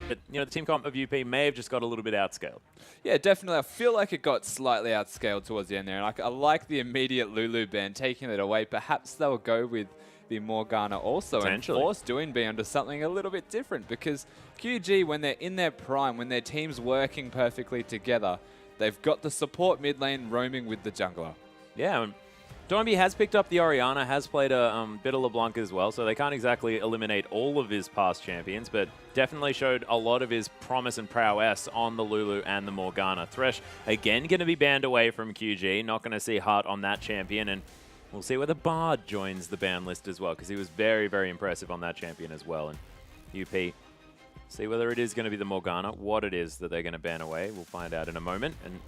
But, you know, the team comp of UP may have just got a little bit outscaled. Yeah, definitely. I feel like it got slightly outscaled towards the end there. And I like the immediate Lulu ban taking it away. Perhaps they'll go with the Morgana also and force Doinb onto something a little bit different. Because QG, when they're in their prime, when their team's working perfectly together, they've got the support mid lane roaming with the jungler. Yeah, Doinb has picked up the Orianna, has played a bit of LeBlanc as well, so they can't exactly eliminate all of his past champions, but definitely showed a lot of his promise and prowess on the Lulu and the Morgana. Thresh, again, going to be banned away from QG. Not going to see Heart on that champion, and we'll see whether Bard joins the ban list as well, because he was very, very impressive on that champion as well. And UP, see whether it is going to be the Morgana, what it is that they're going to ban away. We'll find out in a moment, and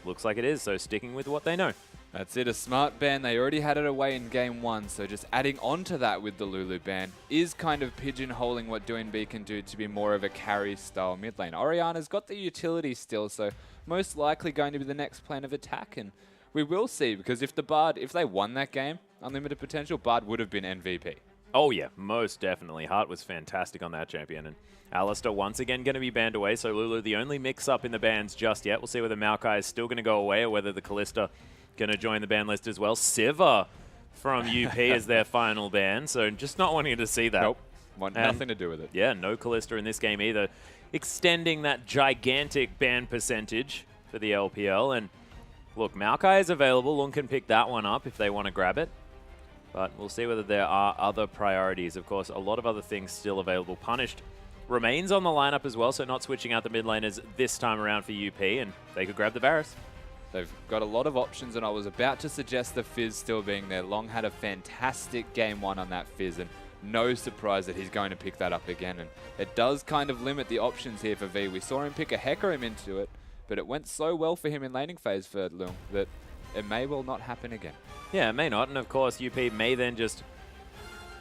looks like it is, so sticking with what they know. That's it, a smart ban. They already had it away in game 1, so just adding on to that with the Lulu ban is kind of pigeonholing what Doinb can do to be more of a carry-style mid lane. Orianna's got the utility still, so most likely going to be the next plan of attack, and we will see, because if they won that game, Unlimited Potential, Bard would have been MVP. Oh yeah, most definitely. Hart was fantastic on that champion, and Alistar once again going to be banned away, so Lulu the only mix-up in the bans just yet. We'll see whether Maokai is still going to go away or whether the Kalista going to join the ban list as well. Sivir from UP is their final ban, so just not wanting to see that. Nope, want nothing to do with it. Yeah, no Kalista in this game either. Extending that gigantic ban percentage for the LPL, and look, Maokai is available. Lung can pick that one up if they want to grab it. But we'll see whether there are other priorities. Of course, a lot of other things still available. Punished remains on the lineup as well, so not switching out the mid laners this time around for UP, and they could grab the Varus. They've got a lot of options, and I was about to suggest the Fizz still being there. Long had a fantastic game 1 on that Fizz, and no surprise that he's going to pick that up again. And it does kind of limit the options here for V. We saw him pick a Hecarim into it, but it went so well for him in laning phase for Lung that it may well not happen again. Yeah, it may not, and of course UP may then just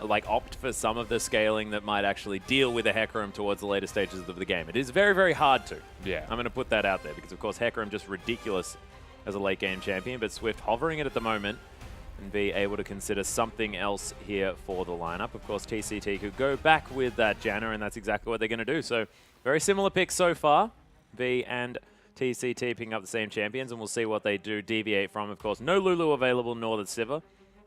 opt for some of the scaling that might actually deal with a Hecarim towards the later stages of the game. It is very, very hard to. Yeah. I'm going to put that out there because, of course, Hecarim just ridiculous as a late game champion, but Swift hovering it at the moment and be able to consider something else here for the lineup. Of course, TCT could go back with that Janna, and that's exactly what they're going to do. So very similar picks so far. V and TCT picking up the same champions, and we'll see what they do deviate from. Of course, no Lulu available, nor the Sivir.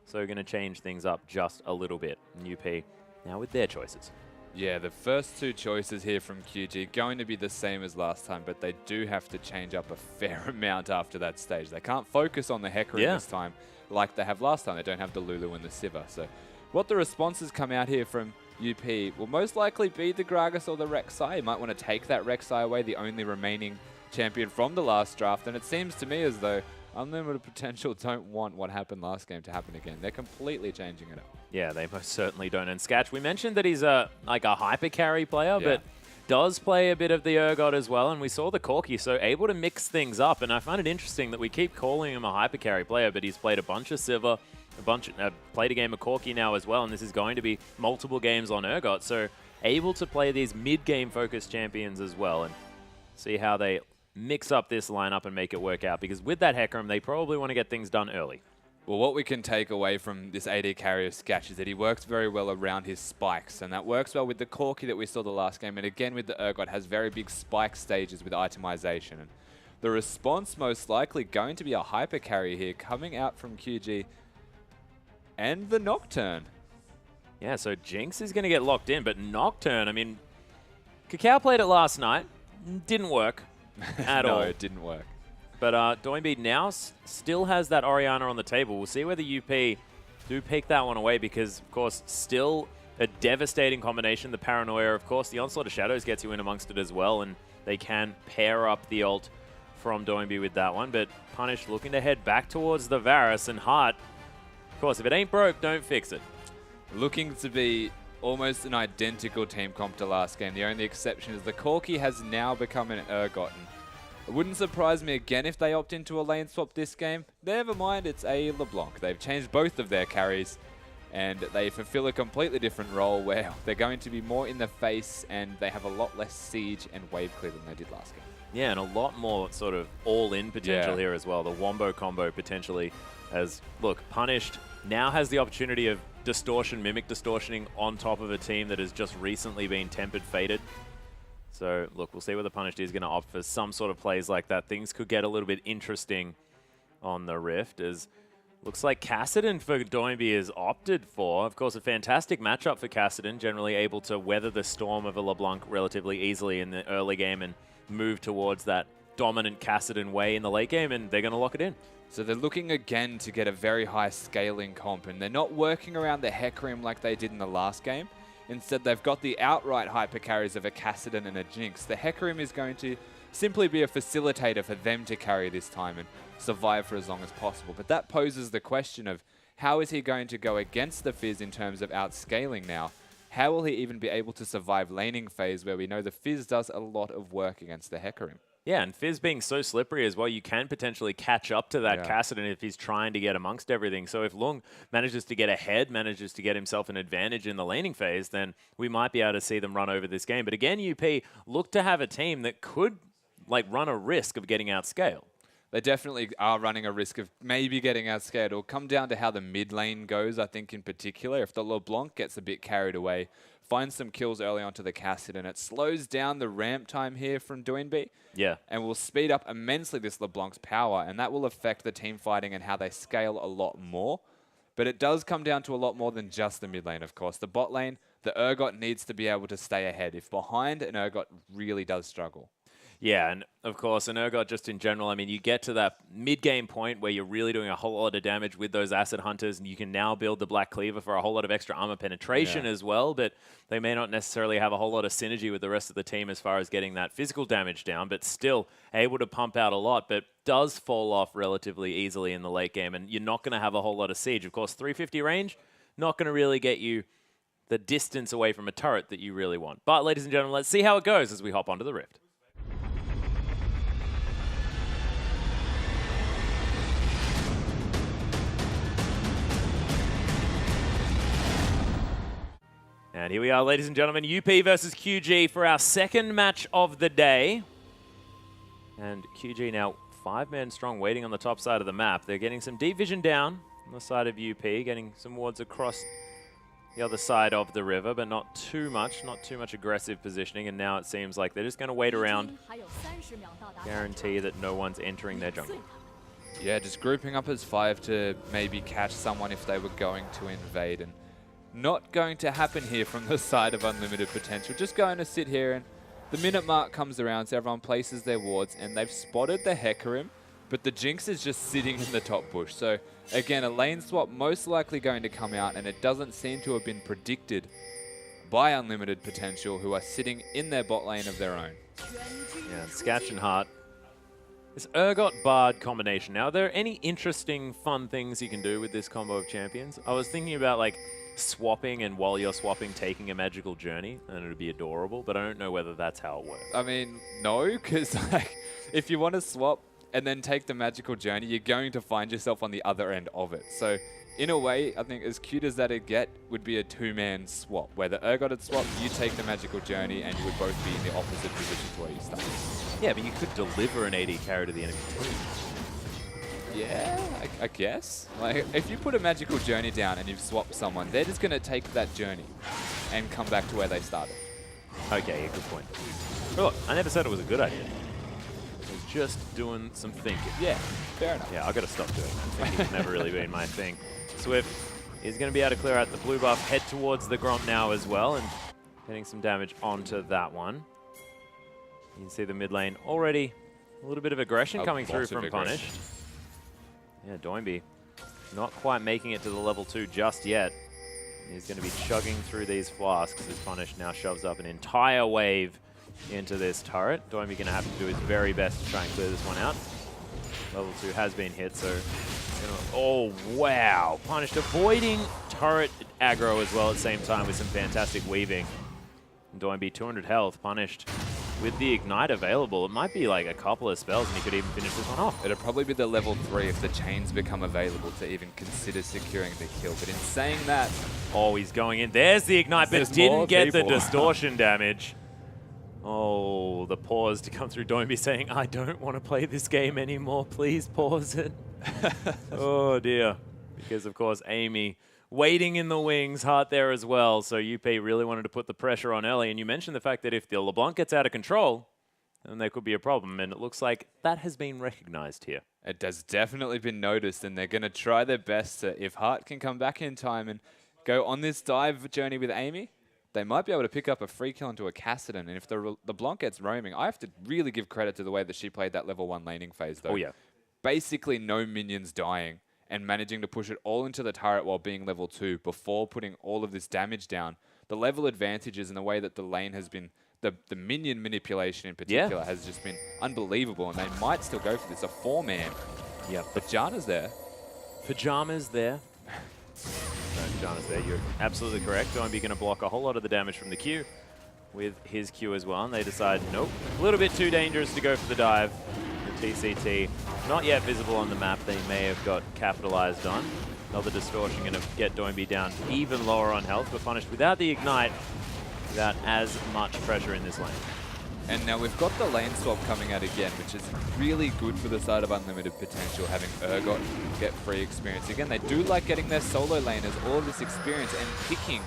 So going to change things up just a little bit. And UP now with their choices. Yeah, the first 2 choices here from QG going to be the same as last time, but they do have to change up a fair amount after that stage. They can't focus on the Hecarim this time like they have last time. They don't have the Lulu and the Sivir. So what the responses come out here from UP will most likely be the Gragas or the Rek'Sai. You might want to take that Rek'Sai away, the only remaining champion from the last draft, and it seems to me as though Unlimited Potential don't want what happened last game to happen again. They're completely changing it up. Yeah, they most certainly don't. And Sketch, we mentioned that he's a hyper carry player, but does play a bit of the Urgot as well, and we saw the Corki, so able to mix things up. And I find it interesting that we keep calling him a hyper carry player, but he's played a bunch of Sivir, played a game of Corki now as well, and this is going to be multiple games on Urgot, so able to play these mid-game focused champions as well, and see how they mix up this lineup and make it work out, because with that Hecarim, they probably want to get things done early. Well, what we can take away from this AD carry of Sketch is that he works very well around his spikes, and that works well with the Corki that we saw the last game, and again with the Urgot, has very big spike stages with itemization. And the response most likely going to be a hyper carry here coming out from QG and the Nocturne. Yeah, so Jinx is going to get locked in, but Nocturne, I mean, Kakao played it last night, didn't work at all. No, it didn't work. But Doinb now still has that Orianna on the table. We'll see whether UP do pick that one away because, of course, still a devastating combination. The Paranoia, of course, the Onslaught of Shadows gets you in amongst it as well, and they can pair up the ult from Doinb with that one. But Punish looking to head back towards the Varus, and Heart, of course, if it ain't broke, don't fix it. Looking to be almost an identical team comp to last game. The only exception is the Corki has now become an Urgot. It wouldn't surprise me again if they opt into a lane swap this game. Never mind, it's a LeBlanc. They've changed both of their carries, and they fulfill a completely different role where they're going to be more in the face, and they have a lot less siege and wave clear than they did last game. Yeah, and a lot more sort of all-in potential here as well. The Wombo combo potentially as, look, Punished now has the opportunity of distortion, mimic distortioning on top of a team that has just recently been tempered, fated. So, look, we'll see whether Punished is going to opt for some sort of plays like that. Things could get a little bit interesting on the Rift, as looks like Kassadin for Doinby is opted for. Of course, a fantastic matchup for Kassadin, generally able to weather the storm of a LeBlanc relatively easily in the early game and move towards that dominant Kassadin way in the late game, and they're going to lock it in. So they're looking again to get a very high scaling comp, and they're not working around the Hecarim like they did in the last game. Instead, they've got the outright hyper carries of a Kassadin and a Jinx. The Hecarim is going to simply be a facilitator for them to carry this time and survive for as long as possible. But that poses the question of how is he going to go against the Fizz in terms of outscaling now? How will he even be able to survive laning phase where we know the Fizz does a lot of work against the Hecarim? Yeah, and Fizz being so slippery as well, you can potentially catch up to that Kassadin if he's trying to get amongst everything. So if Lung manages to get ahead, manages to get himself an advantage in the laning phase, then we might be able to see them run over this game. But again, UP look to have a team that could run a risk of getting outscaled. They definitely are running a risk of maybe getting outscaled. It'll come down to how the mid lane goes, I think, in particular. If the LeBlanc gets a bit carried away, finds some kills early onto the Kassadin, it slows down the ramp time here from Doinby. Yeah. And will speed up immensely this LeBlanc's power, and that will affect the team fighting and how they scale a lot more. But it does come down to a lot more than just the mid lane, of course. The bot lane, the Urgot needs to be able to stay ahead. If behind, an Urgot really does struggle. Yeah, and of course, an Urgot just in general, I mean, you get to that mid-game point where you're really doing a whole lot of damage with those Acid Hunters, and you can now build the Black Cleaver for a whole lot of extra armor penetration as well, but they may not necessarily have a whole lot of synergy with the rest of the team as far as getting that physical damage down, but still able to pump out a lot, but does fall off relatively easily in the late game, and you're not going to have a whole lot of siege. Of course, 350 range, not going to really get you the distance away from a turret that you really want. But, ladies and gentlemen, let's see how it goes as we hop onto the Rift. And here we are, ladies and gentlemen, UP versus QG for our second match of the day. And QG now 5-man strong, waiting on the top side of the map. They're getting some deep vision down on the side of UP, getting some wards across the other side of the river, but not too much aggressive positioning. And now it seems like they're just going to wait around, guarantee that no one's entering their jungle. Yeah, just grouping up as 5 to maybe catch someone if they were going to invade. And not going to happen here from the side of Unlimited Potential. Just going to sit here, and the minute mark comes around, so everyone places their wards, and they've spotted the Hecarim, but the Jinx is just sitting in the top bush. So again, a lane swap most likely going to come out, and it doesn't seem to have been predicted by Unlimited Potential, who are sitting in their bot lane of their own. Yeah, Scatch and Heart. This Urgot Bard combination. Now, are there any interesting, fun things you can do with this combo of champions? I was thinking about, like, swapping, and while you're swapping, taking a magical journey, and it would be adorable, but I don't know whether that's how it works. I mean, no, because like, if you want to swap and then take the magical journey, you're going to find yourself on the other end of it. So in a way, I think as cute as that'd get, would be a 2-man swap, where the Urgot would swap, you take the magical journey, and you would both be in the opposite position to where you started. Yeah, but you could deliver an AD carry to the enemy team. Yeah, I guess. Like, if you put a magical journey down and you've swapped someone, they're just going to take that journey and come back to where they started. Okay, yeah, good point. But look, I never said it was a good idea. I was just doing some thinking. Yeah, fair enough. Yeah, I've got to stop doing that. Thinking's never really been my thing. Swift is going to be able to clear out the blue buff, head towards the Gromp now as well, and getting some damage onto that one. You can see the mid lane already a little bit of aggression coming through from Punished. Yeah, Doinby not quite making it to the level 2 just yet. He's going to be chugging through these flasks as Punished now shoves up an entire wave into this turret. Doinby going to have to do his very best to try and clear this one out. Level 2 has been hit, so... Oh, wow. Punished avoiding turret aggro as well at the same time with some fantastic weaving. And Doinby 200 health, Punished with the Ignite available. It might be like a couple of spells and he could even finish this one off. It'll probably be the level 3 if the chains become available to even consider securing the kill. But in saying that... Oh, he's going in. There's the Ignite, but didn't get the distortion damage. Oh, the pause to come through Doinby saying, I don't want to play this game anymore. Please pause it. Oh, dear. Because, of course, Amy waiting in the wings, Heart there as well. So UP really wanted to put the pressure on early. And you mentioned the fact that if the LeBlanc gets out of control, then there could be a problem. And it looks like that has been recognized here. It has definitely been noticed, and they're going to try their best to, if Heart can come back in time and go on this dive journey with Amy, they might be able to pick up a free kill into a Cassidon. And if the LeBlanc gets roaming, I have to really give credit to the way that she played that level 1 laning phase, though. Oh, yeah. Basically no minions dying and managing to push it all into the turret while being level 2 before putting all of this damage down. The level advantages and the way that the lane has been, the minion manipulation in particular has just been unbelievable, and they might still go for this. A 4-man. Yep. Pajana's there. Pajama's there. Pajama's there. You're absolutely correct. Doinby going to block a whole lot of the damage from the Q with his Q as well. And they decide, nope, a little bit too dangerous to go for the dive. The TCT not yet visible on the map. They may have got capitalized on. Another distortion going to get Doinby down even lower on health, but punished without the ignite, without as much pressure in this lane. And now we've got the lane swap coming out again, which is really good for the side of Unlimited Potential, having Urgot get free experience. Again, they do like getting their solo laners all of this experience and picking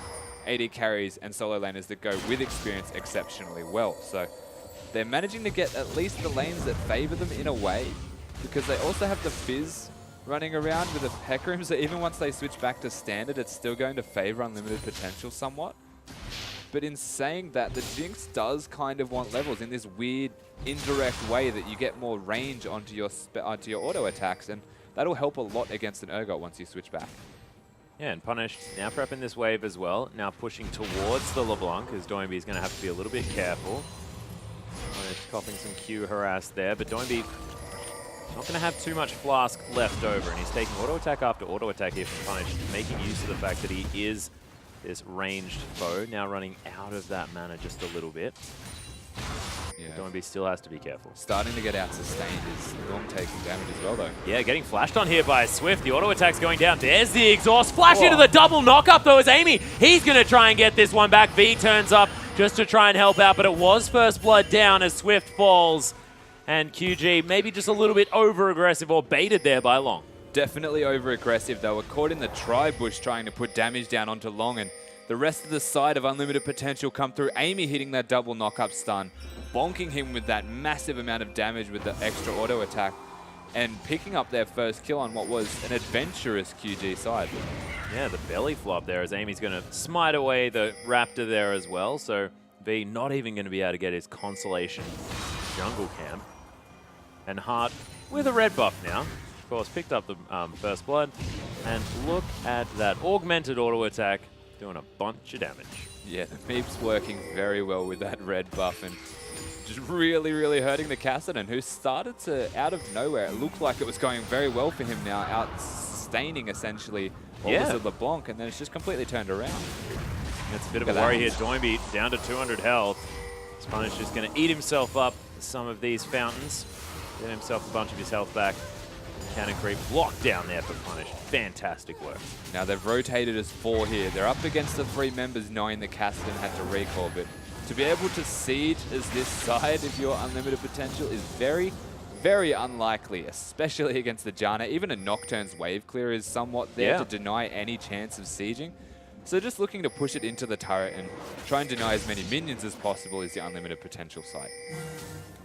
AD carries and solo laners that go with experience exceptionally well. So they're managing to get at least the lanes that favor them in a way, because they also have the Fizz running around with a Hecarim, so even once they switch back to standard, it's still going to favor Unlimited Potential somewhat. But in saying that, the Jinx does kind of want levels in this weird, indirect way that you get more range onto your auto attacks, and that'll help a lot against an Urgot once you switch back. Yeah, and Punished now prepping this wave as well. Now pushing towards the LeBlanc, as Doinby is going to have to be a little bit careful. Punished copping some Q harass there, but Doinby not going to have too much Flask left over, and he's taking auto attack after auto attack here from Punished, making use of the fact that he is this ranged foe, now running out of that mana just a little bit. Yeah. Doinby still has to be careful. Starting to get out sustained is Norm taking damage as well, though. Yeah, getting flashed on here by Swift. The auto attack's going down. There's the exhaust. Flash into the double knock-up, though, as Amy. He's going to try and get this one back. V turns up just to try and help out, but it was first blood down as Swift falls. And QG maybe just a little bit over-aggressive or baited there by Long. Definitely over-aggressive. They were caught in the tri-bush trying to put damage down onto Long, and the rest of the side of Unlimited Potential come through. Amy hitting that double knock-up stun, bonking him with that massive amount of damage with the extra auto attack, and picking up their first kill on what was an adventurous QG side. Yeah, the belly flop there as Amy's going to smite away the Raptor there as well, so V not even going to be able to get his consolation jungle camp. And Heart with a red buff now. Of course, picked up the first blood. And look at that augmented auto attack doing a bunch of damage. Yeah, the Meep's working very well with that red buff and just really, really hurting the Cassidon, who started to, out of nowhere, it looked like it was going very well for him now, out-sustaining essentially what was the LeBlanc, and then it's just completely turned around. It's a bit of a worry here. Doinby down to 200 health. Spanish just going to eat himself up some of these fountains. Get himself a bunch of his health back. Cannon creep blocked down there for Punish. Fantastic work. Now they've rotated as 4 here. They're up against the 3 members knowing that Cassidon had to recall, but to be able to siege as this side of your Unlimited Potential is very, very unlikely, especially against the Janna. Even a Nocturne's wave clear is somewhat there to deny any chance of sieging. So just looking to push it into the turret and try and deny as many minions as possible is the Unlimited Potential side.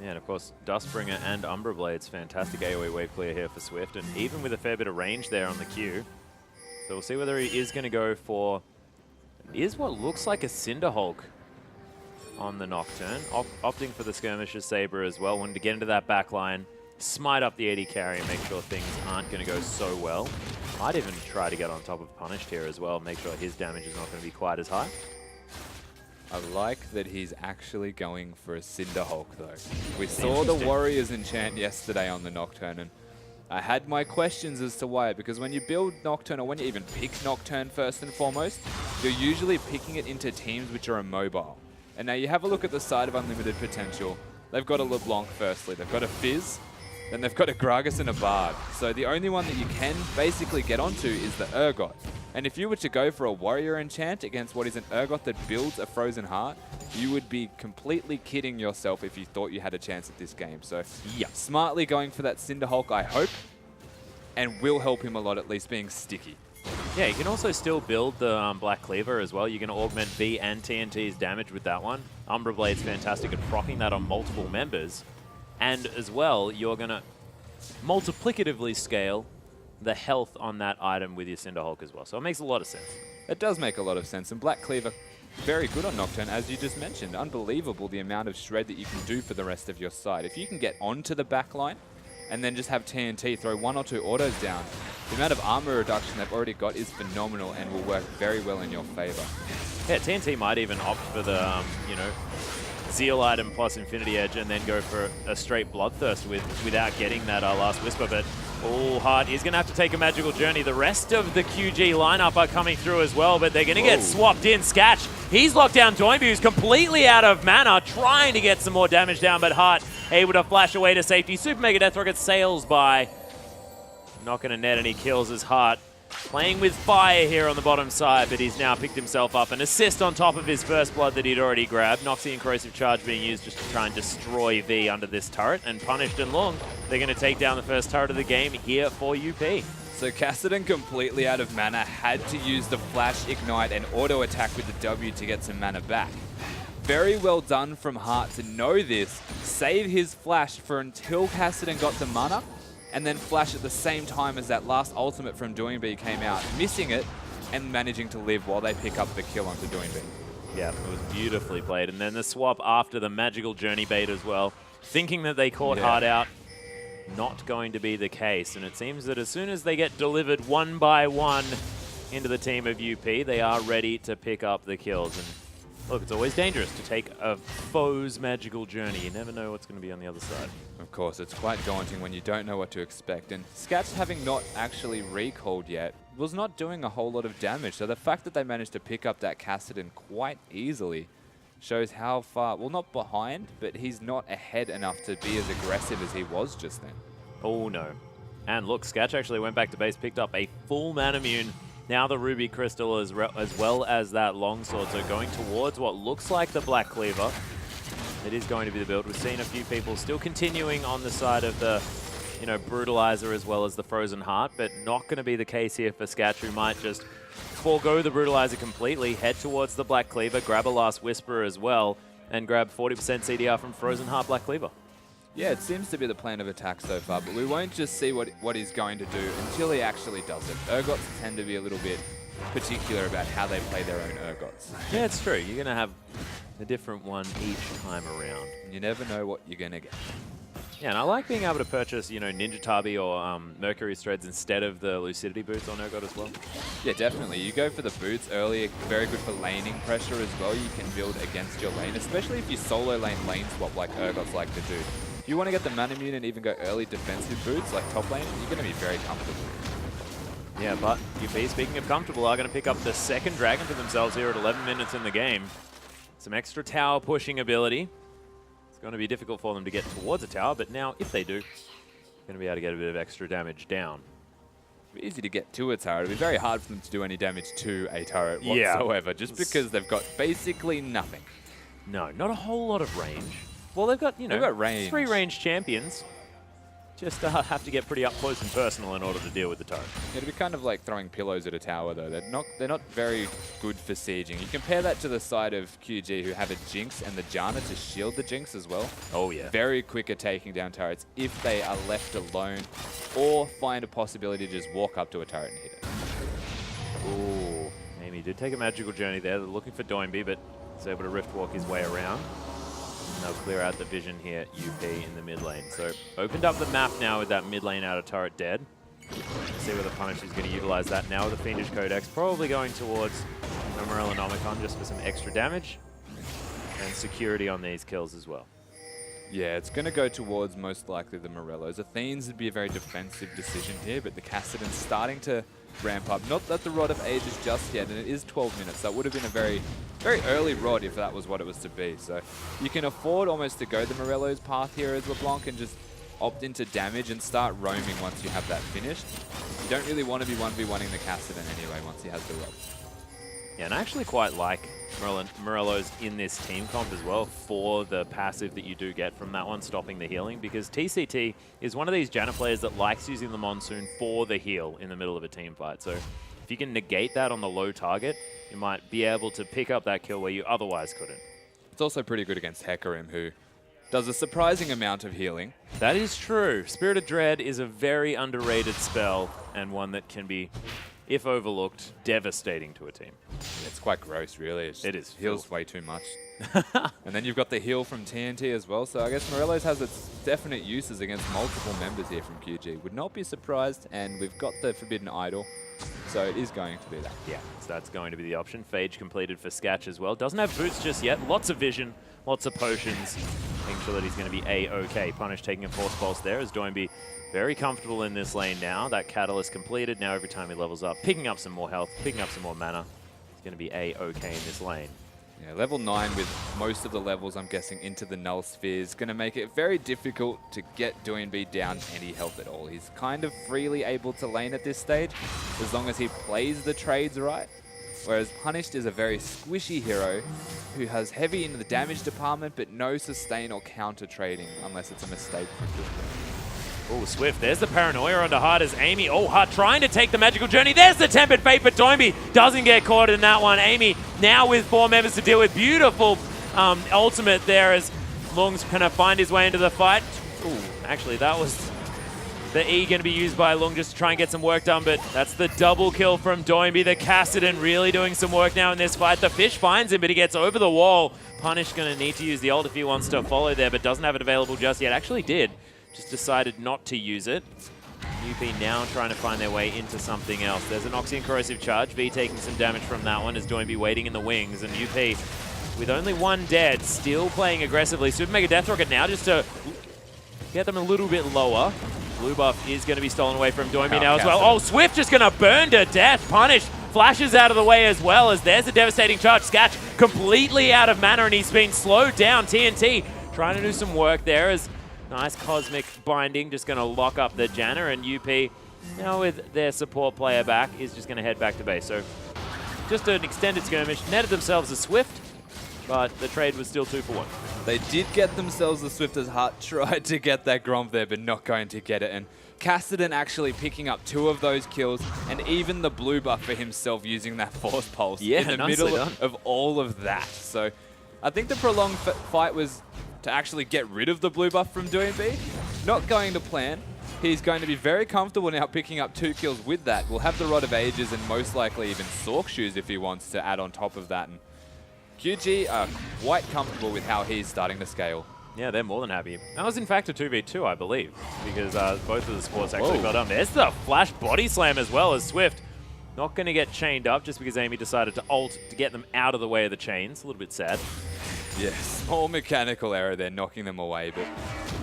Yeah, and of course, Dustbringer and Umbra Blade's fantastic AoE wave clear here for Swift, and even with a fair bit of range there on the Q. So we'll see whether he is going to go for, is what looks like a Cinderhulk on the Nocturne, opting for the Skirmisher's Saber as well, wanting to get into that back line, smite up the AD carry and make sure things aren't going to go so well. Might even try to get on top of Punished here as well, make sure his damage is not going to be quite as high. I like that he's actually going for a Cinderhulk, though. We saw the Warriors enchant yesterday on the Nocturne, and I had my questions as to why, because when you build Nocturne, or when you even pick Nocturne first and foremost, you're usually picking it into teams which are immobile. And now you have a look at the side of Unlimited Potential. They've got a LeBlanc firstly, they've got a Fizz, then they've got a Gragas and a Bard. So the only one that you can basically get onto is the Urgot. And if you were to go for a Warrior enchant against what is an Urgot that builds a Frozen Heart, you would be completely kidding yourself if you thought you had a chance at this game. So yeah, smartly going for that Cinderhulk, I hope, and will help him a lot, at least being sticky. Yeah, you can also still build the Black Cleaver as well. You can augment V and TNT's damage with that one. Umbra Blade's fantastic at proccing that on multiple members. And as well, you're going to multiplicatively scale the health on that item with your Cinderhulk as well. So it makes a lot of sense. It does make a lot of sense. And Black Cleaver, very good on Nocturne, as you just mentioned. Unbelievable the amount of shred that you can do for the rest of your side. If you can get onto the back line and then just have TNT throw 1 or 2 autos down, the amount of armor reduction they've already got is phenomenal and will work very well in your favor. Yeah, TNT might even opt for the, you know, Zeal item plus Infinity Edge and then go for a straight Bloodthirst without getting that last Whisper. But, oh, Hart is going to have to take a Magical Journey. The rest of the QG lineup are coming through as well, but they're going to get swapped in. Sketch, he's locked down Doinby, who's completely out of mana, trying to get some more damage down, but Hart able to flash away to safety. Super Mega Death Rocket sails by. Not going to net any kills as Hart playing with fire here on the bottom side, but he's now picked himself up an assist on top of his first blood that he'd already grabbed. Noxie and Corrosive Charge being used just to try and destroy V under this turret, and Punished and Long, they're going to take down the first turret of the game here for UP. So Kassadin, completely out of mana, had to use the Flash, Ignite, and auto attack with the W to get some mana back. Very well done from Hart to know this, save his Flash for until Kassadin got the mana, and then flash at the same time as that last ultimate from Doinby came out, missing it and managing to live while they pick up the kill onto Doinby. Yeah, it was beautifully played. And then the swap after the Magical Journey bait as well, thinking that they caught Hart out, not going to be the case. And it seems that as soon as they get delivered one by one into the team of UP, they are ready to pick up the kills. And look, it's always dangerous to take a foe's Magical Journey. You never know what's going to be on the other side. Of course, it's quite daunting when you don't know what to expect. And Skats, having not actually recalled yet, was not doing a whole lot of damage. So the fact that they managed to pick up that Kassadin quite easily shows how far, well, not behind, but he's not ahead enough to be as aggressive as he was just then. Oh, no. And look, Sketch actually went back to base, picked up a full Manamune. Now the Ruby Crystal as well as that Longsword. So going towards what looks like the Black Cleaver. It is going to be the build. We've seen a few people still continuing on the side of the, you know, Brutalizer as well as the Frozen Heart, but not going to be the case here for Sketch, who might just forego the Brutalizer completely, head towards the Black Cleaver, grab a last Whisperer as well, and grab 40% CDR from Frozen Heart Black Cleaver. Yeah, it seems to be the plan of attack so far, but we won't just see what he's going to do until he actually does it. Urgots tend to be a little bit particular about how they play their own Urgots. Yeah, it's true. You're going to have a different one each time around. You never know what you're going to get. Yeah, and I like being able to purchase, you know, Ninja Tabi or Mercury Threads instead of the Lucidity Boots on Urgot as well. Yeah, definitely. You go for the boots early, very good for laning pressure as well. You can build against your lane, especially if you solo lane swap like Urgots like to do. If you want to get the Manamune and even go early defensive boots like top lane, you're going to be very comfortable. Yeah, but UP, speaking of comfortable, are going to pick up the second dragon for themselves here at 11 minutes in the game. Some extra tower pushing ability. It's going to be difficult for them to get towards a tower, but now, if they do, going to be able to get a bit of extra damage down. It'll be easy to get to a turret. It'll be very hard for them to do any damage to a turret whatsoever, just because they've got basically nothing. No, not a whole lot of range. Well, they've got, you know, got range. 3 ranged champions. Just have to get pretty up close and personal in order to deal with the turret. It'd be kind of like throwing pillows at a tower, though. They're not very good for sieging. You compare that to the side of QG, who have a Jinx and the Janna to shield the Jinx as well. Oh, yeah. Very quick at taking down turrets if they are left alone or find a possibility to just walk up to a turret and hit it. Ooh. Amy did take a Magical Journey there. They're looking for Doinby, but he's able to Rift Walk his way around. And they'll clear out the vision here at UP in the mid lane. So opened up the map now with that mid lane outer turret dead. Let's see whether Punish is going to utilize that now with the Fiendish Codex. Probably going towards the Morellonomicon just for some extra damage and security on these kills as well. Yeah, it's going to go towards most likely the Morellos. Athene's would be a very defensive decision here, but the Kassadin's starting to ramp up. Not that the Rod of Ages just yet, and it is 12 minutes. That would have been a very early Rod if that was what it was to be. So you can afford almost to go the Morello's path here as LeBlanc and just opt into damage and start roaming once you have that finished. You don't really want to be 1v1ing the Kassadin anyway once he has the Rod. Yeah, and I actually quite like Morello's in this team comp as well for the passive that you do get from that one, stopping the healing, because TCT is one of these Janna players that likes using the Monsoon for the heal in the middle of a team fight. So If you can negate that on the low target, you might be able to pick up that kill where you otherwise couldn't. It's also pretty good against Hecarim, who does a surprising amount of healing. That is true. Spirit of Dread is a very underrated spell, and one that can be, if overlooked, devastating to a team. It's quite gross, really. It is. Heals way too much. And then you've got the heal from TNT as well, so I guess Morelos has its definite uses against multiple members here from QG. Would not be surprised, and we've got the Forbidden Idol, so it is going to be that. Yeah, so that's going to be the option. Phage completed for Sketch as well. Doesn't have boots just yet. Lots of vision, lots of potions. Making sure that he's going to be A-OK. Punish taking a Force Pulse there as Doinby very comfortable in this lane now. That Catalyst completed. Now every time he levels up, picking up some more health, picking up some more mana. He's going to be A-OK in this lane. Yeah, level 9 with most of the levels, I'm guessing, into the Null Sphere is going to make it very difficult to get Doinby down any health at all. He's kind of freely able to lane at this stage, as long as he plays the trades right. Whereas Punished is a very squishy hero who has heavy in the damage department, but no sustain or counter trading unless it's a mistake from Doinby. Oh, Swift, there's the Paranoia onto Hart as Amy, Hart trying to take the Magical Journey. There's the Tempered Fate, but Doinby doesn't get caught in that one. Amy now with 4 members to deal with. Beautiful ultimate there as Lung's going to find his way into the fight. Ooh, actually, that was the E going to be used by Lung just to try and get some work done, but that's the double kill from Doinby. The Kassadin really doing some work now in this fight. The Fish finds him, but he gets over the wall. Punish going to need to use the ult if he wants to follow there, but doesn't have it available just yet. Actually did. Just decided not to use it. UP now trying to find their way into something else. There's an Oxy and Corrosive Charge. V taking some damage from that one as Doinby waiting in the wings. And UP, with only 1 dead, still playing aggressively. Super Mega Death Rocket now just to get them a little bit lower. Blue buff is going to be stolen away from Doinby now as well. Oh, Swift just going to burn to death. Punish flashes out of the way as well as there's a devastating charge. Sketch completely out of mana and he's been slowed down. TNT trying to do some work there as nice Cosmic Binding, just going to lock up the Janna, and UP, now with their support player back, is just going to head back to base. So just an extended skirmish, netted themselves a Swift, but the trade was still 2 for 1. They did get themselves the Swift as Hart tried to get that Gromp there, but not going to get it. And Kassadin actually picking up 2 of those kills, and even the blue buff for himself using that Force Pulse in the middle of all of that. So I think the prolonged fight was to actually get rid of the blue buff from Doinby. Not going to plan. He's going to be very comfortable now picking up 2 kills with that. We'll have the Rod of Ages and most likely even Sork Shoes if he wants to add on top of that. And QG are quite comfortable with how he's starting to scale. Yeah, they're more than happy. That was in fact a 2v2, I believe, because both of the sports actually got done. There's the Flash Body Slam as well as Swift. Not going to get chained up just because Amy decided to ult to get them out of the way of the chains. A little bit sad. Yeah, small mechanical error there, knocking them away. But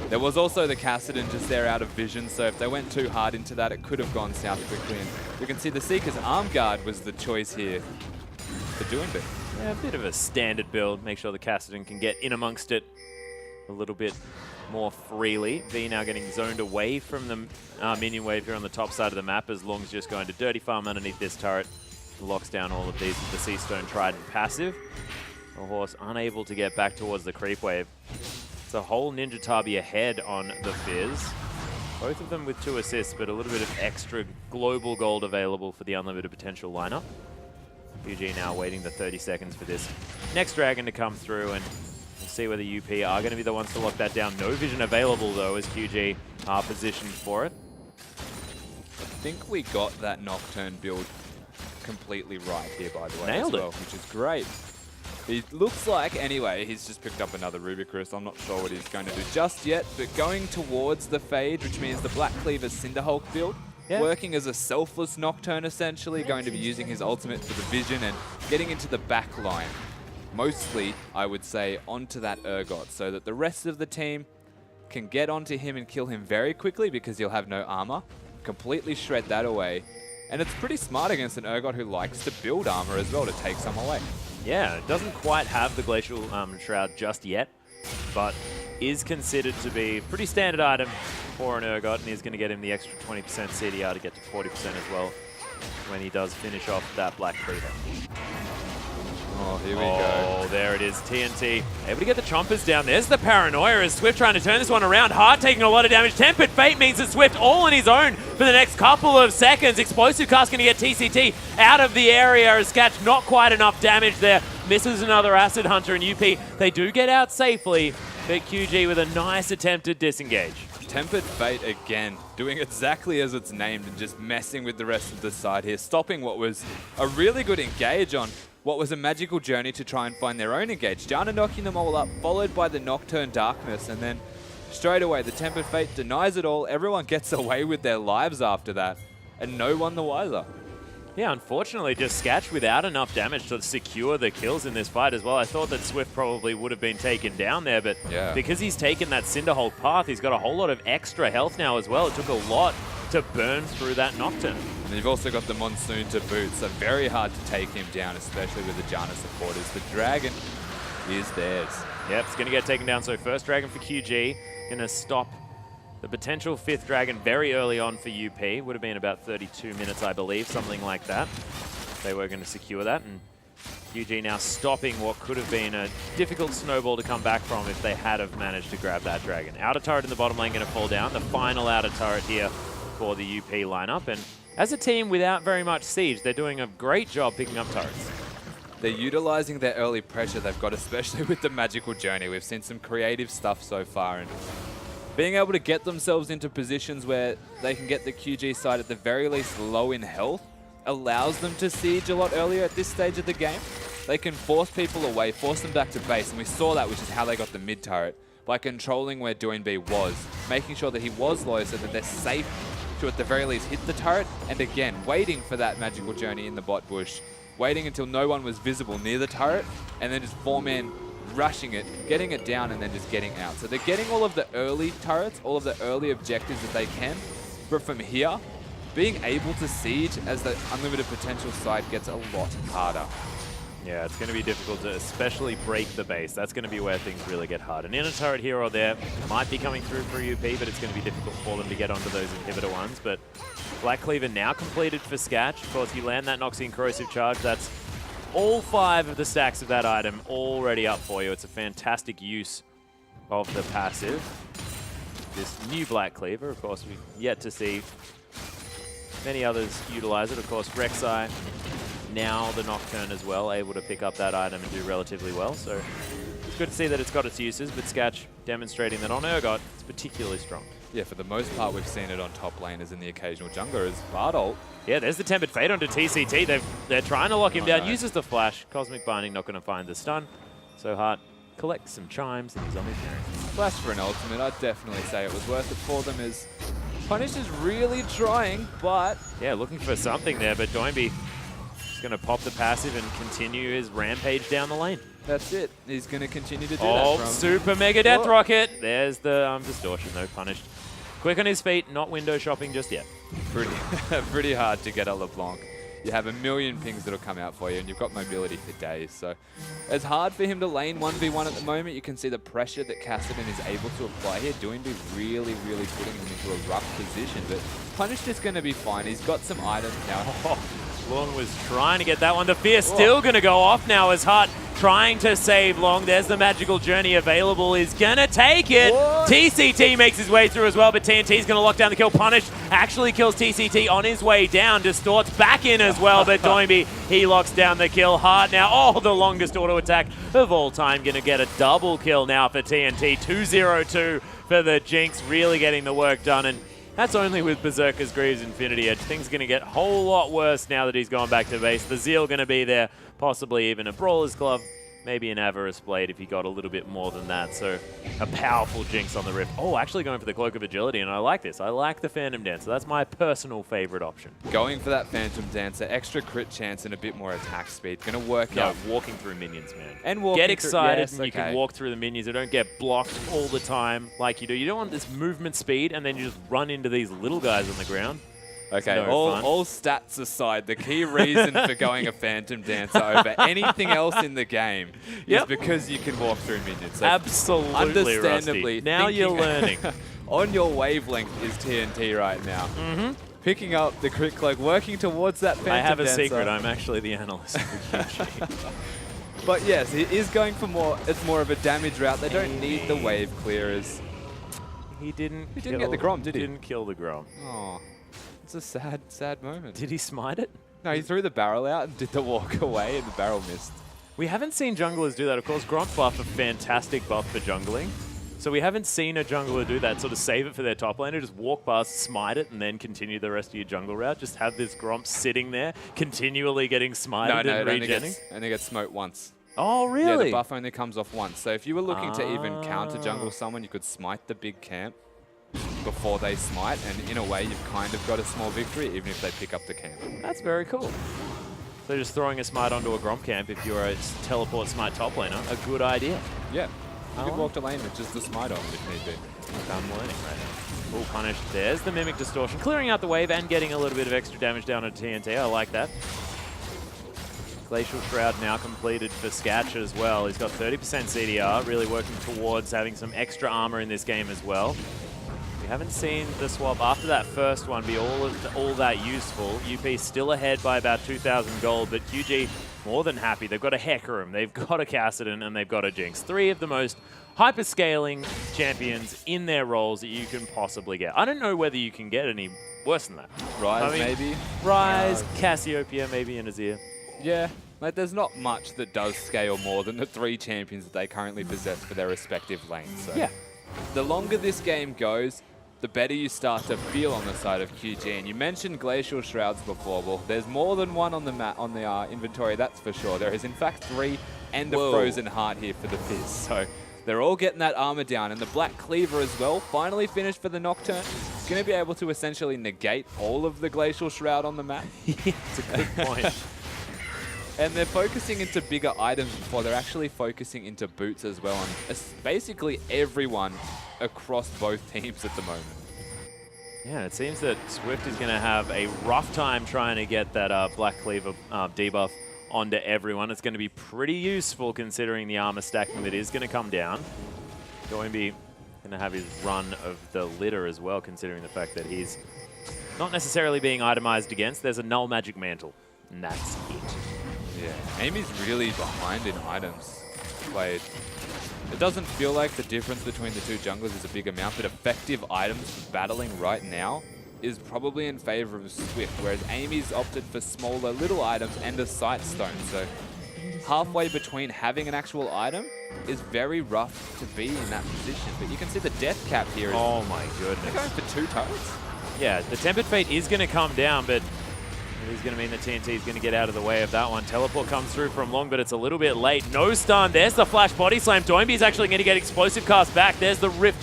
there was also the Kassadin just there out of vision, so if they went too hard into that, it could have gone south quickly. And you can see the Seeker's Arm Guard was the choice here for Doinby. Yeah, a bit of a standard build. Make sure the Kassadin can get in amongst it a little bit more freely. V now getting zoned away from the minion wave here on the top side of the map as Lung's just going to Dirty Farm underneath this turret. Locks down all of these with the Sea Stone Trident passive. The horse unable to get back towards the creep wave. It's a whole Ninja Tabi ahead on the Fizz. Both of them with 2 assists, but a little bit of extra global gold available for the unlimited potential lineup. UG now waiting the 30 seconds for this next dragon to come through, and we'll see whether UP are going to be the ones to lock that down. No vision available though as QG are positioned for it. I think we got that Nocturne build completely right here, by the way. Nailed as well, it. which is great. He looks like, anyway, he's just picked up another Rubicrus. I'm not sure what he's going to do just yet, but going towards the Phage, which means the Black Cleaver Cinderhulk build, working as a selfless Nocturne, essentially, going to be using his ultimate for the vision and getting into the back line. Mostly, I would say, onto that Urgot, so that the rest of the team can get onto him and kill him very quickly because he'll have no armor. Completely shred that away. And it's pretty smart against an Urgot who likes to build armor as well to take some away. Yeah, it doesn't quite have the Glacial Shroud just yet, but is considered to be a pretty standard item for an Urgot, and is going to get him the extra 20% CDR to get to 40% as well when he does finish off that Black Cleaver. Oh, here we go. Oh, there it is. TNT able to get the chompers down. There's the paranoia as Swift trying to turn this one around. Hard taking a lot of damage. Tempered Fate means that Swift all on his own for the next couple of seconds. Explosive Cast going to get TCT out of the area as Sketch not quite enough damage there. Misses another Acid Hunter, and UP, they do get out safely, but QG with a nice attempted disengage. Tempered Fate again, doing exactly as it's named and just messing with the rest of the side here, stopping what was a really good engage on what was a magical journey to try and find their own engage. Janna knocking them all up, followed by the Nocturne Darkness, and then straight away the Tempered Fate denies it all. Everyone gets away with their lives after that, and no one the wiser. Yeah, unfortunately, just Sketch without enough damage to secure the kills in this fight as well. I thought that Swift probably would have been taken down there, but because he's taken that Cinderhold path, he's got a whole lot of extra health now as well. It took a lot to burn through that Nocturne. And you've also got the Monsoon to boot, so very hard to take him down, especially with the Janna supporters. The Dragon is theirs. Yep, it's going to get taken down. So first Dragon for QG, going to stop the potential 5th Dragon very early on for UP. Would have been about 32 minutes, I believe, something like that. They were going to secure that, and QG now stopping what could have been a difficult snowball to come back from if they had have managed to grab that Dragon. Outer turret in the bottom lane going to fall down. The final outer turret here for the UP lineup. And as a team without very much siege, they're doing a great job picking up turrets. They're utilizing their early pressure they've got, especially with the Magical Journey. We've seen some creative stuff so far, and being able to get themselves into positions where they can get the QG side at the very least low in health allows them to siege a lot earlier at this stage of the game. They can force people away, force them back to base, and we saw that, which is how they got the mid turret, by controlling where Doinb was, making sure that he was low so that they're safe to at the very least hit the turret, and again, waiting for that Magical Journey in the bot bush, waiting until no one was visible near the turret, and then just 4-man rushing it, getting it down, and then just getting out. So they're getting all of the early turrets, all of the early objectives that they can, but from here, being able to siege as the unlimited potential side gets a lot harder. Yeah, it's going to be difficult to especially break the base. That's going to be where things really get hard. An inner turret here or there might be coming through for UP, but it's going to be difficult for them to get onto those inhibitor ones. But Black Cleaver now completed for Sketch. Of course, you land that Noxian Corrosive Charge. That's all 5 of the stacks of that item already up for you. It's a fantastic use of the passive. This new Black Cleaver, of course, we've yet to see many others utilize it. Of course, Rek'Sai, now the Nocturne as well, able to pick up that item and do relatively well. So it's good to see that it's got its uses, but Sketch demonstrating that on Urgot, it's particularly strong. Yeah, for the most part, we've seen it on top laners and the occasional jungler as Bardolt. Yeah, there's the Tempered Fate onto TCT. They're trying to lock him down. Uses the flash. Cosmic Binding not going to find the stun. So Hart collects some chimes and he's on his journey. Flash for an ultimate. I'd definitely say it was worth it for them, as Punish is really trying, but yeah, looking for something there, but Doinb is going to pop the passive and continue his rampage down the lane. That's it. He's going to continue to do that. Oh, super mega death rocket. There's the distortion though, punished. Quick on his feet, not window shopping just yet. Pretty hard to get a LeBlanc. You have a million pings that'll come out for you, and you've got mobility for days. So it's hard for him to lane 1v1 at the moment. You can see the pressure that Kassadin is able to apply here. Doinb really, really putting him into a rough position. But Punished is going to be fine. He's got some items now. Oh, Long was trying to get that one. The Fear still going to go off now as Hart trying to save Long. There's the Magical Journey available. He's going to take it. What? TCT makes his way through as well, but TNT's going to lock down the kill. Punish actually kills TCT on his way down. Distorts back in as well, but Doinb, he locks down the kill. Hart now, oh, the longest auto attack of all time. Going to get a double kill now for TNT. 2-0-2 for the Jinx, really getting the work done. And that's only with Berserker's Greaves Infinity Edge. Things going to get a whole lot worse now that he's gone back to base. The Zeal going to be there, possibly even a Brawler's Glove, maybe an Avarice Blade if he got a little bit more than that. So a powerful Jinx on the Rift. Oh, actually going for the Cloak of Agility, and I like this. I like the Phantom Dancer. That's my personal favorite option. Going for that Phantom Dancer, extra crit chance and a bit more attack speed. Going to work out. Walking through minions, man. And walking get excited, yes, and you can walk through the minions. They don't get blocked all the time like you do. You don't want this movement speed, and then you just run into these little guys on the ground. Okay, all stats aside, the key reason for going a Phantom Dancer over anything else in the game is because you can walk through minions. So absolutely, understandably. Rusty. Now you're learning. On your wavelength is TNT right now. Picking up the Crit Cloak, working towards that Phantom Dancer. I have a secret. I'm actually the analyst for QG. But yes, he is going for more. It's more of a damage route. They don't need the wave clearers. He didn't get the Grom, did he? Didn't kill the Grom. Oh, it's a sad, sad moment. Did he smite it? No, he threw the barrel out and did the walk away, and the barrel missed. We haven't seen junglers do that. Of course, Gromp buff a fantastic buff for jungling. So we haven't seen a jungler do that, sort of save it for their top laner, just walk past, smite it, and then continue the rest of your jungle route. Just have this Gromp sitting there, continually getting smited and regenning. Only gets smoked once. Oh, really? Yeah, the buff only comes off once. So if you were looking to even counter jungle someone, you could smite the big camp before they smite, and in a way, you've kind of got a small victory, even if they pick up the camp. That's very cool. So just throwing a smite onto a Gromp camp if you're a teleport smite top laner, a good idea. Yeah. You could walk to lane with just the smite on if need be. I'm learning right now. Full punish. There's the Mimic Distortion, clearing out the wave and getting a little bit of extra damage down on TNT. I like that. Glacial Shroud now completed for Sketch as well. He's got 30% CDR, really working towards having some extra armor in this game as well. We haven't seen the swap after that first one be all that useful. UP still ahead by about 2,000 gold, but QG more than happy. They've got a Hecarim, they've got a Kassadin, and they've got a Jinx. Three of the most hyper-scaling champions in their roles that you can possibly get. I don't know whether you can get any worse than that. Rise, maybe? Rise, Cassiopeia, maybe, and Azir. Yeah. Like, there's not much that does scale more than the three champions that they currently possess for their respective lanes. So yeah. The longer this game goes, the better you start to feel on the side of QG. And you mentioned Glacial Shrouds before. Well, there's more than one on the inventory, that's for sure. There is, in fact, 3 and a Frozen Heart here for the Fizz. So they're all getting that armor down. And the Black Cleaver as well, finally finished for the Nocturne. It's going to be able to essentially negate all of the Glacial Shroud on the map. It's a good point. And they're focusing into bigger items before they're actually focusing into boots as well. And basically everyone across both teams at the moment. Yeah, it seems that Swift is going to have a rough time trying to get that Black Cleaver debuff onto everyone. It's going to be pretty useful considering the armor stacking that is going to come down. Doinby going to have his run of the litter as well, considering the fact that he's not necessarily being itemized against. There's a Null Magic Mantle, and that's it. Yeah, Amy's really behind in items played. It doesn't feel like the difference between the two junglers is a big amount, but effective items for battling right now is probably in favor of Swift, whereas Amy's opted for smaller little items and a Sight Stone. So halfway between having an actual item is very rough to be in that position. But you can see the death cap here is... Oh my goodness. They're going for 2 turrets. Yeah, the Tempered Fate is going to come down, but it is going to mean that TNT is going to get out of the way of that one. Teleport comes through from Long, but it's a little bit late. No stun. There's the flash body slam. Doinby is actually going to get explosive cast back. There's the Rift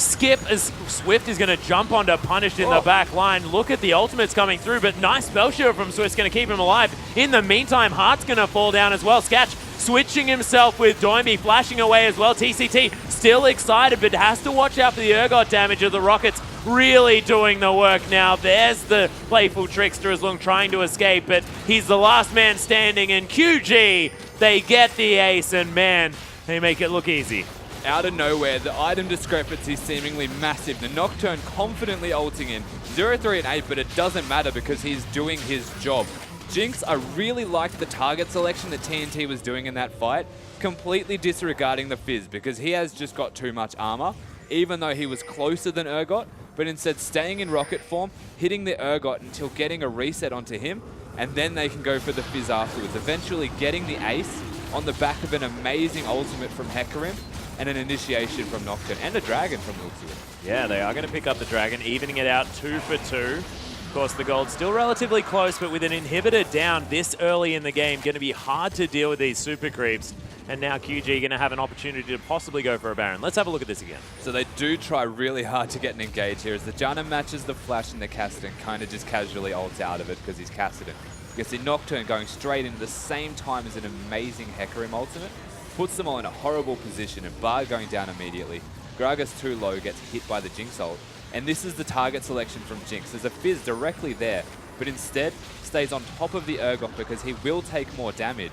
skip as Swift is going to jump onto Punished in the back line. Look at the ultimates coming through, but nice spell shield from Swift's going to keep him alive. In the meantime, Heart's going to fall down as well. Sketch switching himself with Doinby, flashing away as well. TCT still excited, but has to watch out for the Urgot damage of the Rockets. Really doing the work now. There's the playful Trickster as Lung trying to escape, but he's the last man standing, and QG, they get the ace, and man, they make it look easy. Out of nowhere, the item discrepancy seemingly massive. The Nocturne confidently ulting in 0, 3, and 8, but it doesn't matter because he's doing his job. Jinx, I really liked the target selection that TNT was doing in that fight, completely disregarding the Fizz because he has just got too much armor, even though he was closer than Urgot, but instead staying in rocket form, hitting the Urgot until getting a reset onto him, and then they can go for the Fizz afterwards, eventually getting the ace on the back of an amazing ultimate from Hecarim and an initiation from Nocturne, and a dragon from Luxia. Yeah, they are going to pick up the dragon, evening it out 2 for 2. Of course, the gold's still relatively close, but with an inhibitor down this early in the game, going to be hard to deal with these super creeps. And now QG going to have an opportunity to possibly go for a Baron. Let's have a look at this again. So they do try really hard to get an engage here as the Janna matches the flash and the Kassadin kind of just casually ults out of it because he's Kassadin. You can see Nocturne going straight into the same time as an amazing Hecarim ultimate. Puts them all in a horrible position and Bard going down immediately. Gragas too low, gets hit by the Jinx ult. And this is the target selection from Jinx. There's a Fizz directly there, but instead stays on top of the Urgot because he will take more damage.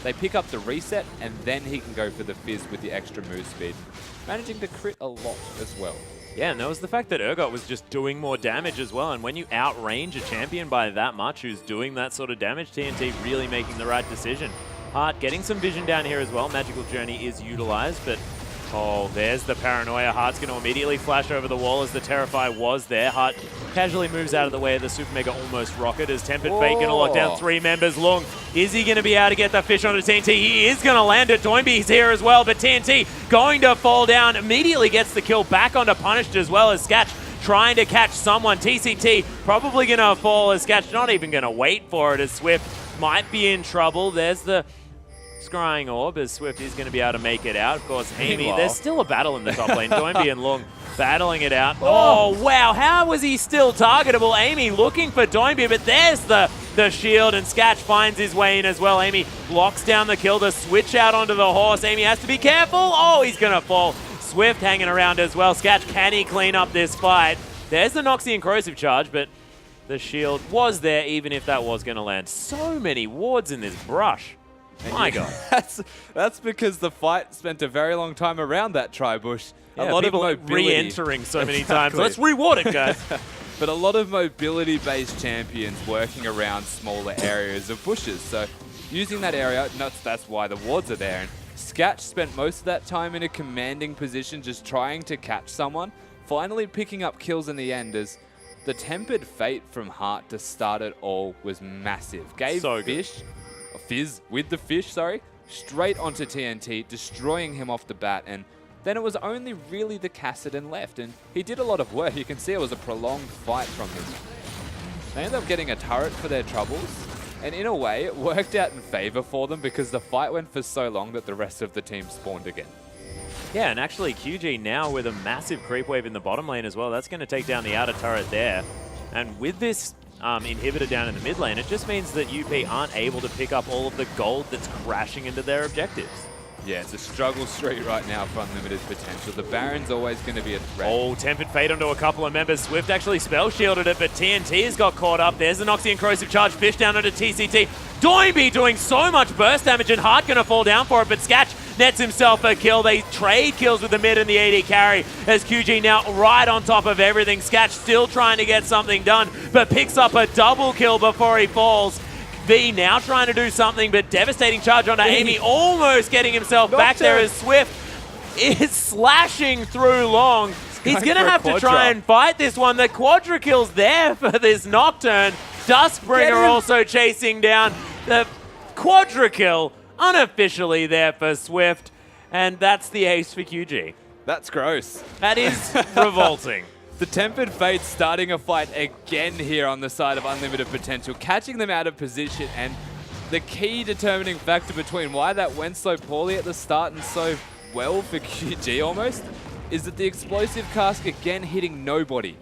They pick up the reset, and then he can go for the Fizz with the extra move speed, managing to crit a lot as well. Yeah, and there was the fact that Urgot was just doing more damage as well, and when you outrange a champion by that much who's doing that sort of damage, TNT really making the right decision. Hart getting some vision down here as well. Magical Journey is utilized, but oh, there's the paranoia. Hart's going to immediately flash over the wall as the Terrify was there. Hart casually moves out of the way of the Super Mega almost rocket as Tempered Fate going to lock down 3 members. Lung, is he going to be able to get the fish onto TNT? He is going to land it. Doinby's here as well, but TNT going to fall down. Immediately gets the kill back onto Punished as well as Sketch trying to catch someone. TCT probably going to fall as Sketch not even going to wait for it as Swift might be in trouble. There's the Scrying Orb as Swift is going to be able to make it out. Of course, Amy, there's still a battle in the top lane. Doinby and Lung battling it out. Oh, wow. How was he still targetable? Amy looking for Doinby, but there's the shield, and Sketch finds his way in as well. Amy locks down the kill to switch out onto the horse. Amy has to be careful. Oh, he's going to fall. Swift hanging around as well. Sketch, can he clean up this fight? There's the Noxian Corrosive Charge, but the shield was there even if that was going to land. So many wards in this brush. My God. That's because the fight spent a very long time around that tri-bush. Yeah, a lot people of mobility. re-entering so many times. Let's reward it, guys. But a lot of mobility-based champions working around smaller areas of bushes. So using that area, that's why the wards are there. And Sketch spent most of that time in a commanding position just trying to catch someone, finally picking up kills in the end as the Tempered Fate from Hart to start it all was massive. Gave Fizz with the fish, straight onto TNT, destroying him off the bat, and then it was only really the Kassadin left, and he did a lot of work. You can see it was a prolonged fight from him. They ended up getting a turret for their troubles, and in a way, it worked out in favor for them because the fight went for so long that the rest of the team spawned again. Yeah, and actually QG now with a massive creep wave in the bottom lane as well. That's going to take down the outer turret there. And with this inhibitor down in the mid lane, it just means that UP aren't able to pick up all of the gold that's crashing into their objectives. Yeah, it's a struggle street right now for Unlimited Potential. The Baron's always going to be a threat. Oh, Tempered Fate onto a couple of members. Swift actually spell shielded it, but TNT has got caught up. There's the Noxian Corrosive Charge, fish down onto TCT. Doinby doing so much burst damage, and Hart going to fall down for it, but Sketch nets himself a kill. They trade kills with the mid and the AD carry as QG now right on top of everything. Sketch still trying to get something done, but picks up a double kill before he falls. V now trying to do something, but devastating charge onto Amy, almost getting himself back there as Swift is slashing through Long. He's going to have to try and fight this one. The Quadra kill's there for this Nocturne. Duskbringer also chasing down. The Quadra kill unofficially there for Swift, and that's the ace for QG. That's gross. That is revolting. The Tempered Fate starting a fight again here on the side of Unlimited Potential, catching them out of position, and the key determining factor between why that went so poorly at the start and so well for QG almost, is that the Explosive Cask again hitting nobody.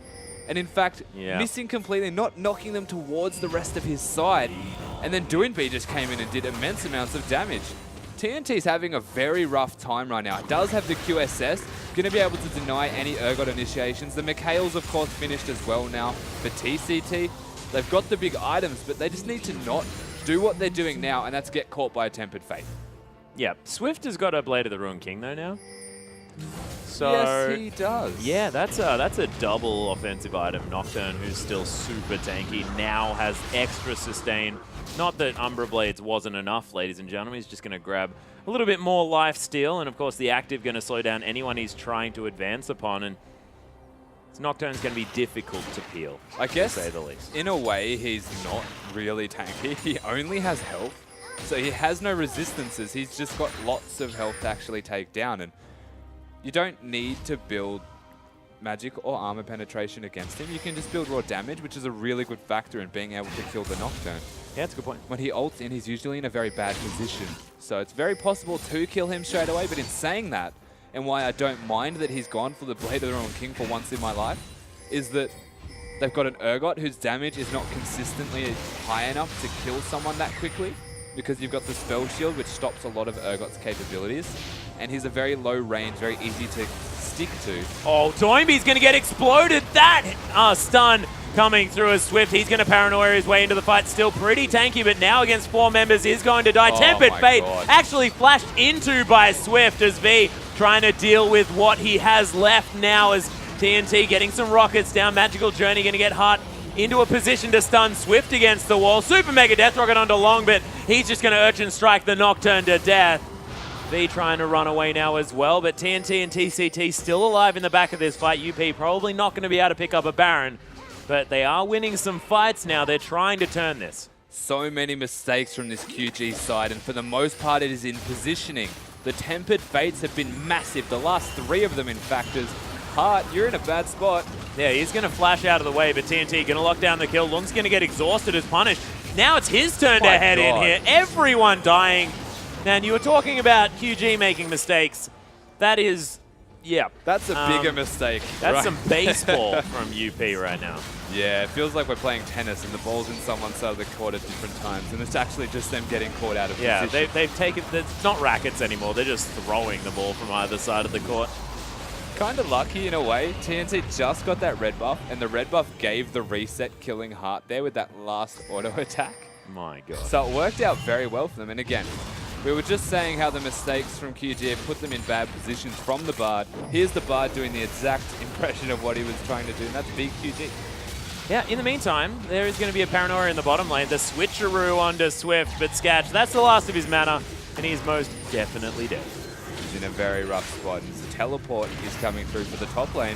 And in fact, missing completely, not knocking them towards the rest of his side. And then Doinby just came in and did immense amounts of damage. TNT's having a very rough time right now. It does have the QSS, going to be able to deny any Urgot initiations. The Mikhail's, of course, finished as well now for TCT. They've got the big items, but they just need to not do what they're doing now, and that's get caught by a Tempered Fate. Yeah, Swift has got a Blade of the Ruined King, though, now. So, yes, he does. Yeah, that's a double offensive item. Nocturne, who's still super tanky, now has extra sustain. Not that Umbra Blades wasn't enough, ladies and gentlemen. He's just going to grab a little bit more life steal, and of course the active going to slow down anyone he's trying to advance upon, and Nocturne's going to be difficult to peel, I guess, to say the least. In a way, he's not really tanky. He only has health, so he has no resistances. He's just got lots of health to actually take down, and you don't need to build magic or armor penetration against him. You can just build raw damage, which is a really good factor in being able to kill the Nocturne. Yeah, that's a good point. When he ults in, he's usually in a very bad position. So it's very possible to kill him straight away, but in saying that, and why I don't mind that he's gone for the Blade of the Ruined King for once in my life, is that they've got an Urgot whose damage is not consistently high enough to kill someone that quickly, because you've got the Spell Shield, which stops a lot of Urgot's capabilities, and he's a very low range, very easy to stick to. Oh, Doinby's going to get exploded. That stun coming through as Swift. He's going to paranoia his way into the fight. Still pretty tanky, but now against 4 members is going to die. Tempered Fate actually flashed into by Swift as V trying to deal with what he has left now as TNT getting some rockets down. Magical Journey going to get Hart into a position to stun Swift against the wall. Super Mega Death Rocket onto Long, but he's just going to Urchin Strike the Nocturne to death. V trying to run away now as well, but TNT and TCT still alive in the back of this fight. UP probably not going to be able to pick up a Baron, but they are winning some fights now. They're trying to turn this. So many mistakes from this QG side, and for the most part it is in positioning. The Tempered Fates have been massive. The last 3 of them, in fact, is Heart, you're in a bad spot. Yeah, he's going to flash out of the way, but TNT going to lock down the kill. Lung's going to get exhausted as punished. Now it's his turn to head in here. Everyone dying. And you were talking about QG making mistakes. That is, yeah. That's a bigger mistake. That's right? some baseball from UP right now. Yeah, it feels like we're playing tennis and the ball's in someone's side of the court at different times, and it's actually just them getting caught out of position. Yeah, they've taken, it's not rackets anymore, they're just throwing the ball from either side of the court. Kind of lucky in a way. TNT just got that red buff, and the red buff gave the reset killing Heart there with that last auto attack. My God. So it worked out very well for them, and again, we were just saying how the mistakes from QG have put them in bad positions from the Bard. Here's the Bard doing the exact impression of what he was trying to do, and that's big QG. Yeah, in the meantime, there is going to be a Paranoia in the bottom lane. The switcheroo onto Swift, but Sketch, that's the last of his mana, and he's most definitely dead. He's in a very rough spot, and the teleport is coming through for the top lane.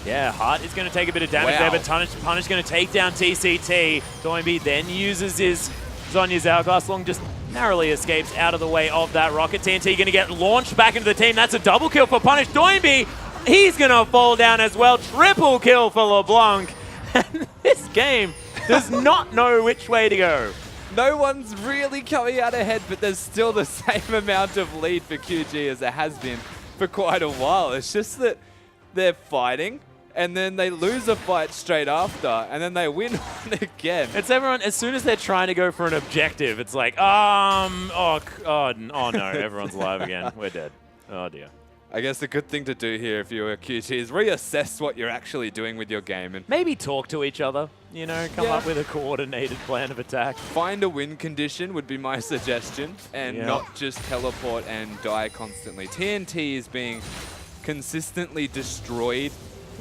Yeah, Heart is going to take a bit of damage there, but Punish going to take down TCT. Doinby then uses his Zhonya's Hourglass. Long just narrowly escapes out of the way of that rocket. TNT going to get launched back into the team. That's a double kill for Punish. Doinby, he's going to fall down as well. Triple kill for LeBlanc. And this game does not know which way to go. No one's really coming out ahead, but there's still the same amount of lead for QG as there has been for quite a while. It's just that they're fighting, and then they lose a fight straight after, and then they win one again. It's everyone, as soon as they're trying to go for an objective, it's like, oh no, everyone's alive again. We're dead. Oh dear. I guess the good thing to do here if you're a QG is reassess what you're actually doing with your game. And maybe talk to each other, you know, come up with a coordinated plan of attack. Find a win condition would be my suggestion, and not just teleport and die constantly. TNT is being consistently destroyed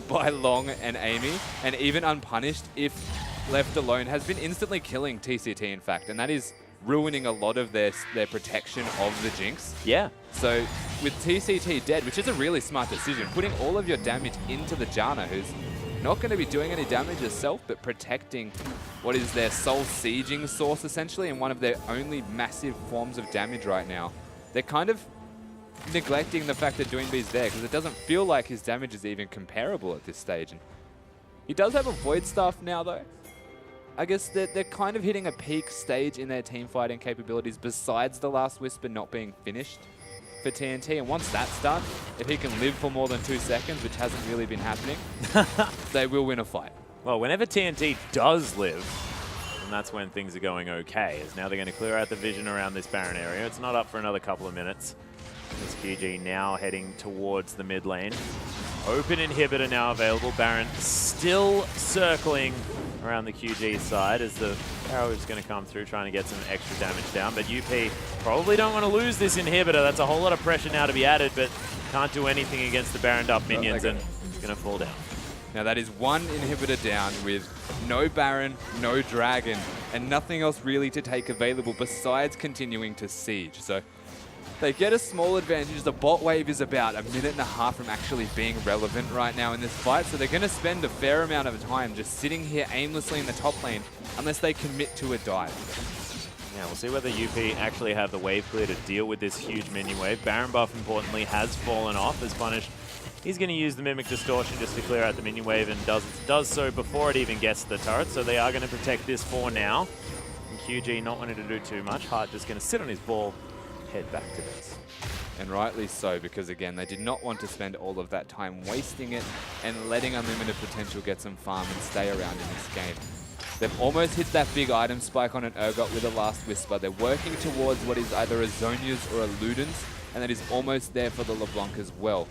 by Long and Amy, and even unpunished if left alone, has been instantly killing TCT in fact, and that is ruining a lot of their protection of the Jinx. Yeah. So with TCT dead, which is a really smart decision, putting all of your damage into the Janna, who's not going to be doing any damage herself, but protecting what is their sole sieging source essentially, and one of their only massive forms of damage right now. They're kind of neglecting the fact that Doinby's there, because it doesn't feel like his damage is even comparable at this stage. And he does have a Void Staff now though. I guess they're kind of hitting a peak stage in their team fighting capabilities besides the last Whisper not being finished for TNT. And once that's done, if he can live for more than 2 seconds, which hasn't really been happening, they will win a fight. Well, whenever TNT does live, and that's when things are going okay, is now they're going to clear out the vision around this Baron area. It's not up for another couple of minutes. This QG now heading towards the mid lane. Open inhibitor now available. Baron still circling around the QG side as the arrow is going to come through trying to get some extra damage down. But UP probably don't want to lose this inhibitor. That's a whole lot of pressure now to be added, but can't do anything against the Baroned up minions, and it's going to fall down. Now that is one inhibitor down with no Baron, no Dragon, and nothing else really to take available besides continuing to siege. So they get a small advantage. The bot wave is about a minute and a half from actually being relevant right now in this fight. So they're going to spend a fair amount of time just sitting here aimlessly in the top lane unless they commit to a dive. Yeah, we'll see whether UP actually have the wave clear to deal with this huge minion wave. Baron buff, importantly, has fallen off as Punish. He's going to use the Mimic Distortion just to clear out the minion wave, and does so before it even gets to the turret. So they are going to protect this for now. And QG not wanting to do too much. Hart just going to sit on his ball, head back to this. And rightly so, because again, they did not want to spend all of that time wasting it and letting Unlimited Potential get some farm and stay around in this game. They've almost hit that big item spike on an Urgot with a last Whisper. They're working towards what is either a Zhonya's or a Luden's, and that is almost there for the LeBlanc as well.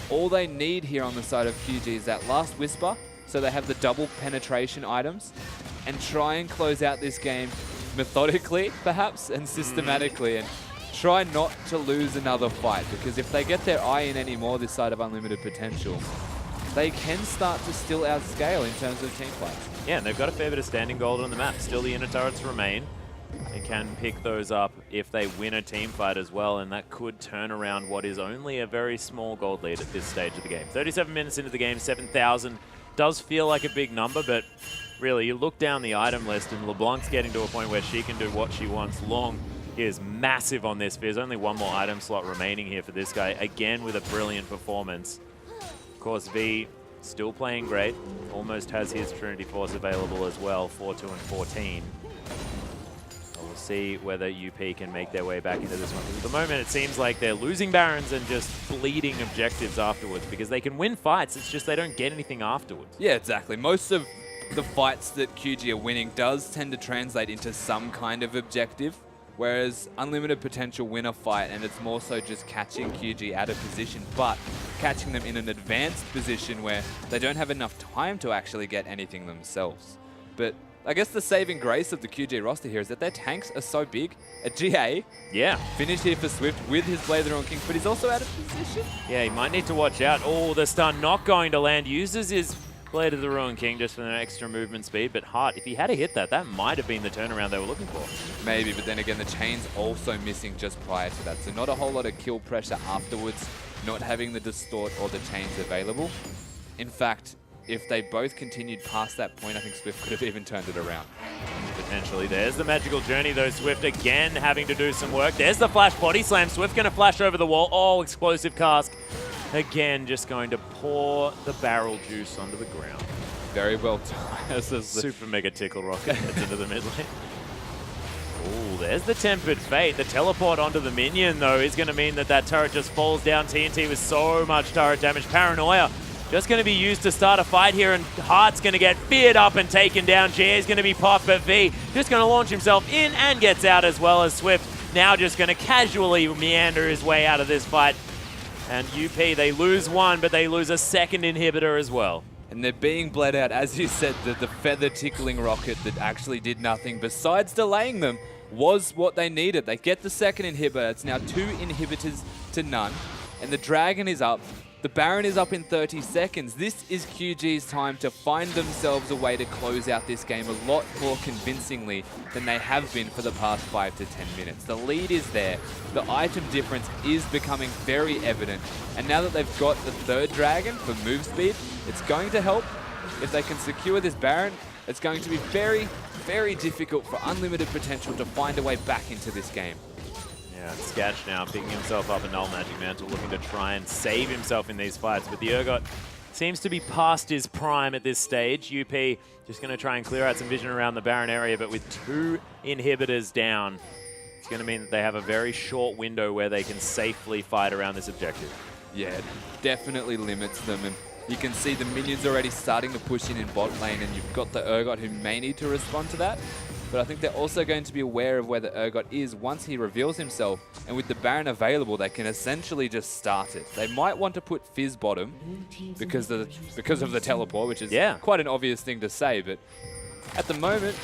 All they need here on the side of QG is that last Whisper, so they have the double penetration items, and try and close out this game methodically, perhaps, and systematically, and try not to lose another fight, because if they get their eye in anymore this side of Unlimited Potential, they can start to still outscale in terms of team fights. Yeah, and they've got a fair bit of standing gold on the map. Still the inner turrets remain. They can pick those up if they win a team fight as well, and that could turn around what is only a very small gold lead at this stage of the game. 37 minutes into the game, 7,000 does feel like a big number, but really, you look down the item list, and LeBlanc's getting to a point where she can do what she wants. Long is massive on this. There's only one more item slot remaining here for this guy, again with a brilliant performance. Of course, V still playing great. Almost has his Trinity Force available as well, 4-2 and 14. We'll see whether UP can make their way back into this one. Because at the moment, it seems like they're losing Barons and just bleeding objectives afterwards, because they can win fights, it's just they don't get anything afterwards. Yeah, exactly. Most of the fights that QG are winning does tend to translate into some kind of objective, whereas Unlimited Potential win a fight and it's more so just catching QG out of position, but catching them in an advanced position where they don't have enough time to actually get anything themselves. But I guess the saving grace of the QG roster here is that their tanks are so big. A GA, finished here for Swift with his Blade of the Ruined King, but he's also out of position. Yeah, he might need to watch out. Oh, the stun not going to land. Uses his Blade of the Ruined King just for an extra movement speed, but Hart, if he had hit that, that might have been the turnaround they were looking for. Maybe, but then again, the chain's also missing just prior to that, so not a whole lot of kill pressure afterwards, not having the distort or the chains available. In fact, if they both continued past that point, I think Swift could have even turned it around. Potentially. There's the magical journey, though. Swift again having to do some work. There's the flash body slam. Swift going to flash over the wall. Oh, explosive cask. Again, just going to pour the barrel juice onto the ground. Very well timed. Super mega tickle rocket heads into the mid lane. Ooh, there's the Tempered Fate. The teleport onto the minion, though, is going to mean that that turret just falls down. TNT with so much turret damage. Paranoia just going to be used to start a fight here, and Hart's going to get feared up and taken down. GA is going to be popped, but V just going to launch himself in and gets out, as well as Swift now just going to casually meander his way out of this fight. And UP, they lose one, but they lose a second inhibitor as well. And they're being bled out, as you said, the feather tickling rocket that actually did nothing besides delaying them was what they needed. They get the second inhibitor. It's now 2 inhibitors to none, and the Dragon is up. The Baron is up in 30 seconds. This is QG's time to find themselves a way to close out this game a lot more convincingly than they have been for the past 5 to 10 minutes. The lead is there. The item difference is becoming very evident. And now that they've got the third Dragon for move speed, it's going to help. If they can secure this Baron, it's going to be very, very difficult for Unlimited Potential to find a way back into this game. Yeah, Sketch now picking himself up a Null Magic Mantle, looking to try and save himself in these fights. But the Urgot seems to be past his prime at this stage. UP just going to try and clear out some vision around the Baron area, but with 2 inhibitors down, it's going to mean that they have a very short window where they can safely fight around this objective. Yeah, it definitely limits them. And you can see the minions already starting to push in bot lane, and you've got the Urgot who may need to respond to that. But I think they're also going to be aware of where the Urgot is once he reveals himself, and with the Baron available, they can essentially just start it. They might want to put Fizz bottom because of the teleport, which is quite an obvious thing to say, but at the moment,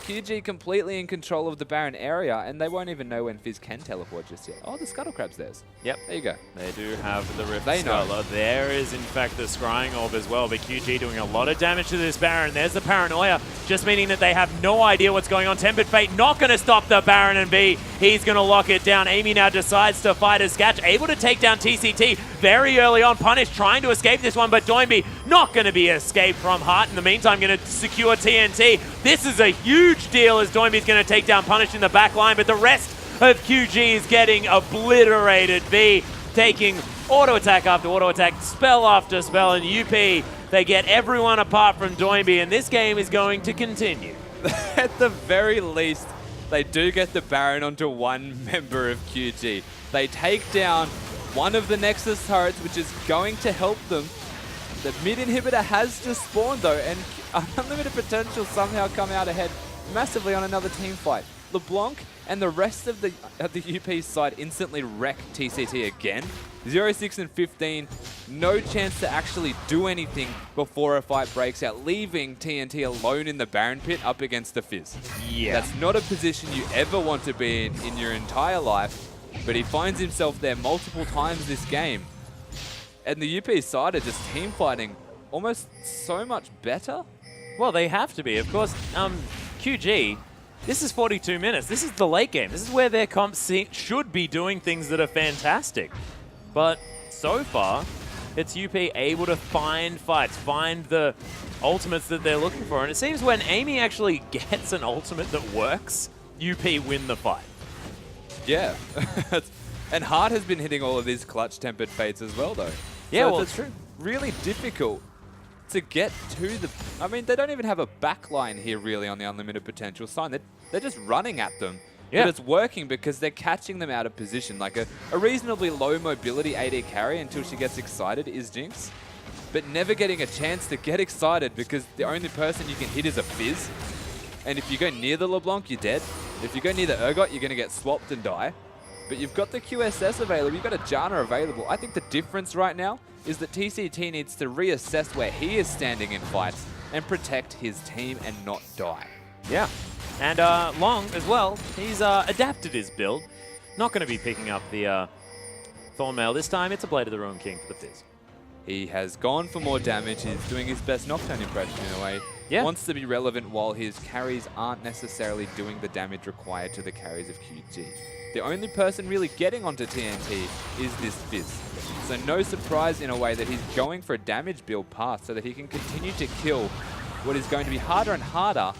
QG completely in control of the Baron area, and they won't even know when Fizz can teleport just yet. Oh, the Scuttle Crab's theirs. Yep. There you go. They do have the Rift They know. Scuttler. There is, in fact, the Scrying Orb as well, but QG doing a lot of damage to this Baron. There's the Paranoia, just meaning that they have no idea what's going on. Tempered Fate not going to stop the Baron, and B, he's going to lock it down. Amy now decides to fight as Sketch, able to take down TCT very early on. Punish trying to escape this one, but Doinby not going to be escaped from Hart. In the meantime, going to secure TNT. This is a huge deal as Doinby's going to take down Punish in the back line, but the rest of QG is getting obliterated. V taking auto attack after auto attack, spell after spell, and UP, they get everyone apart from Doinby, and this game is going to continue. At the very least, they do get the Baron onto one member of QG. They take down one of the Nexus turrets, which is going to help them. The mid inhibitor has just spawned though, and Unlimited Potential somehow come out ahead massively on another team fight. LeBlanc and the rest of the UP side instantly wreck TCT again. 0, 6, and 15, no chance to actually do anything before a fight breaks out, leaving TNT alone in the Baron pit up against the Fizz. Yeah. That's not a position you ever want to be in your entire life, but he finds himself there multiple times this game. And the UP side are just team fighting almost so much better. Well, they have to be. Of course, QG, this is 42 minutes. This is the late game. This is where their comps should be doing things that are fantastic. But so far, it's UP able to find fights, find the ultimates that they're looking for. And it seems when Amy actually gets an ultimate that works, UP win the fight. Yeah. And Hart has been hitting all of these clutch-tempered fates as well, though. Yeah, so well, it's true. Really difficult to get to the... I mean, they don't even have a backline here, really, on the Unlimited Potential sign. They're just running at them. Yeah. But it's working because they're catching them out of position. Like a reasonably low mobility AD carry until she gets excited is Jinx. But never getting a chance to get excited because the only person you can hit is a Fizz. And if you go near the LeBlanc, you're dead. If you go near the Urgot, you're going to get swapped and die. But you've got the QSS available, you've got a Janna available. I think the difference right now is that TCT needs to reassess where he is standing in fights and protect his team and not die. Yeah. And Long as well, he's adapted his build. Not going to be picking up the Thornmail this time. It's a Blade of the Ruin King for the Fizz. He has gone for more damage. He's doing his best Nocturne impression in a way. Yeah. Wants to be relevant while his carries aren't necessarily doing the damage required to the carries of QG. The only person really getting onto TNT is this Fizz. So no surprise in a way that he's going for a damage build path so that he can continue to kill what is going to be harder and harder,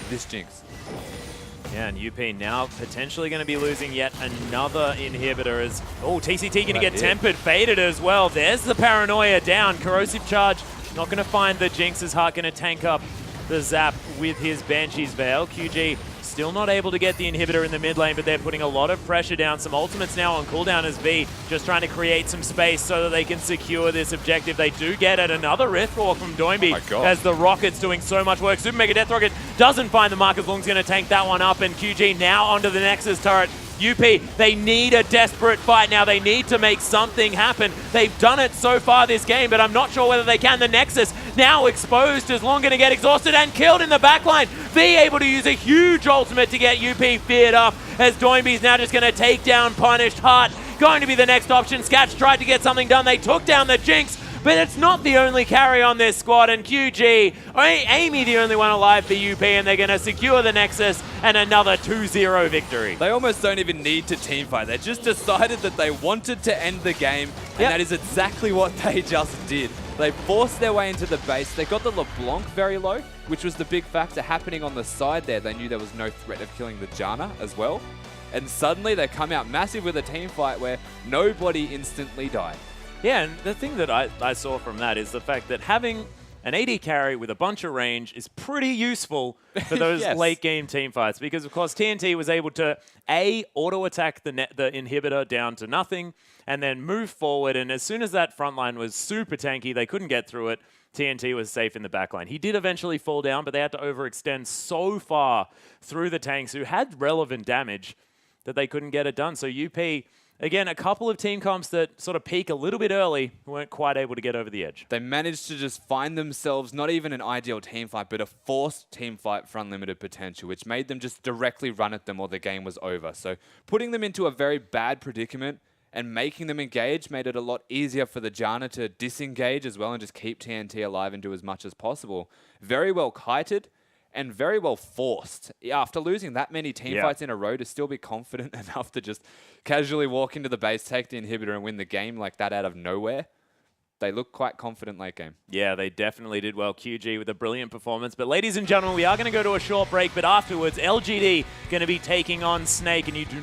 this Jinx. Yeah, and UP now potentially going to be losing yet another inhibitor as... Oh, TCT going to get tempered, faded as well. There's the Paranoia down. Corrosive Charge not going to find the Jinx as Hart going to tank up the Zap with his Banshee's Veil. QG still not able to get the inhibitor in the mid lane, but they're putting a lot of pressure down. Some ultimates now on cooldown as V, just trying to create some space so that they can secure this objective. They do get it. Another Riftwalk from Doinby as the Rocket's doing so much work. Super Mega Death Rocket doesn't find the mark as Lung's going to tank that one up, and QG now onto the Nexus turret. UP, they need a desperate fight now. They need to make something happen. They've done it so far this game, but I'm not sure whether they can. The Nexus now exposed as Long going to get exhausted and killed in the backline. V able to use a huge ultimate to get UP feared up as Doinby's now just going to take down Punished. Hart going to be the next option. Scatch tried to get something done. They took down the Jinx, but it's not the only carry on this squad, and QG, Amy the only one alive for UP, and they're going to secure the Nexus and another 2-0 victory. They almost don't even need to teamfight. They just decided that they wanted to end the game, and that is exactly what they just did. They forced their way into the base. They got the LeBlanc very low, which was the big factor happening on the side there. They knew there was no threat of killing the Janna as well. And suddenly they come out massive with a team fight where nobody instantly died. Yeah, and the thing that I saw from that is the fact that having an AD carry with a bunch of range is pretty useful for those late game team fights, because of course TNT was able to auto attack the inhibitor down to nothing and then move forward, and as soon as that front line was super tanky, they couldn't get through it. TNT was safe in the backline. He did eventually fall down, but they had to overextend so far through the tanks who had relevant damage that they couldn't get it done. So UP, again, a couple of team comps that sort of peak a little bit early weren't quite able to get over the edge. They managed to just find themselves not even an ideal team fight, but a forced team fight for Unlimited Potential, which made them just directly run at them or the game was over. So putting them into a very bad predicament and making them engage made it a lot easier for the Janna to disengage as well and just keep TNT alive and do as much as possible. Very well kited and very well forced. After losing that many team fights in a row, to still be confident enough to just casually walk into the base, take the inhibitor and win the game like that out of nowhere, they look quite confident late game. Yeah, they definitely did well. QG with a brilliant performance. But ladies and gentlemen, we are going to go to a short break, but afterwards, LGD going to be taking on Snake, and you do